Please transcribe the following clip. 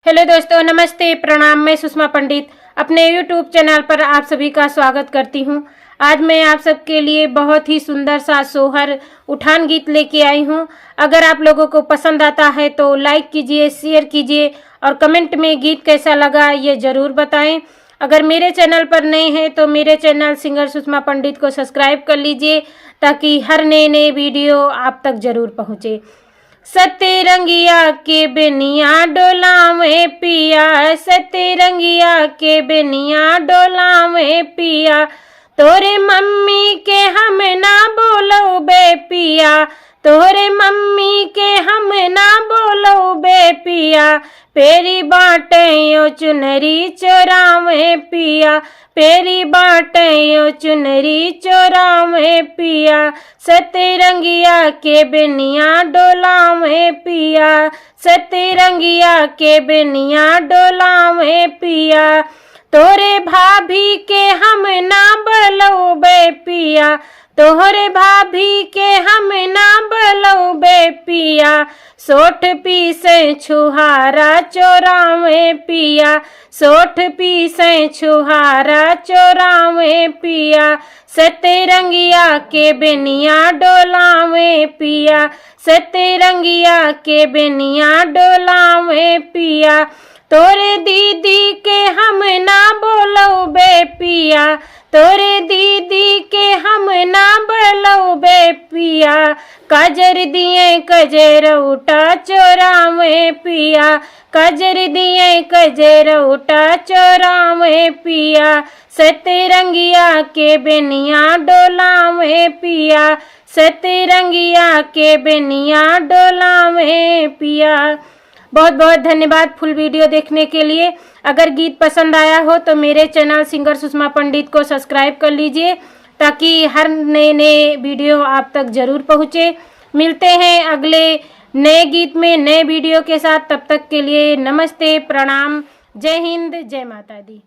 Hello दोस्तों, नमस्ते, प्रणाम। मैं सुषमा पंडित अपने यूट्यूब चैनल पर आप सभी का स्वागत करती हूं। आज मैं आप सबके लिए बहुत ही सुंदर सा सोहर उठान गीत लेके आई हूं। अगर आप लोगों को पसंद आता है तो लाइक कीजिए, शेयर कीजिए और कमेंट में गीत कैसा लगा ये ज़रूर बताएं। अगर मेरे चैनल पर नए हैं तो मेरे चैनल सिंगर सुषमा पंडित को सब्सक्राइब कर लीजिए ताकि हर नए वीडियो आप तक ज़रूर पहुँचे। सतरंगिया के बेनिया डोलावे पिया, सतरंगिया के बेनिया डोलावे पिया, तोरे मम्मी के हम ना बोलो बे पिया, तोरे मम्मी के हम ना बोलो बे पिया, पेरी बाटे यो चुनरी चोरावे पिया, पेरी बाटे यो चुनरी चोरावे पिया, सतरंगिया के बेनिया डोलावे पिया, सतरंगिया के बेनिया डोलावे पिया, तोरे भाभी के हम ना बोलो बे पिया, तोहरे भाभी के हम ना बोलो बे पिया, सोठ पीसे छुहारा चोरावे पिया, सोठ पीसे छुहारा चोरावे पिया, सतरंगिया के बेनिया डोलावे पिया, सतरंगिया के बेनिया डोलावे पिया, तोरे दीदी के हम ना बोलो बे पिया, तोरे दीदी के हम ना बोलो बे पिया, काजर दिए कजरौटा चोरावे पिया, काजर दिए कजरौटा चोरावे पिया, सतरंगिया के बेनिया डोलावे पिया, सतरंगिया के बेनिया डोलावे पिया। बहुत बहुत धन्यवाद फुल वीडियो देखने के लिए। अगर गीत पसंद आया हो तो मेरे चैनल सिंगर सुषमा पंडित को सब्सक्राइब कर लीजिए ताकि हर नए वीडियो आप तक ज़रूर पहुँचे। मिलते हैं अगले नए गीत में नए वीडियो के साथ। तब तक के लिए नमस्ते, प्रणाम, जय हिंद, जय माता दी।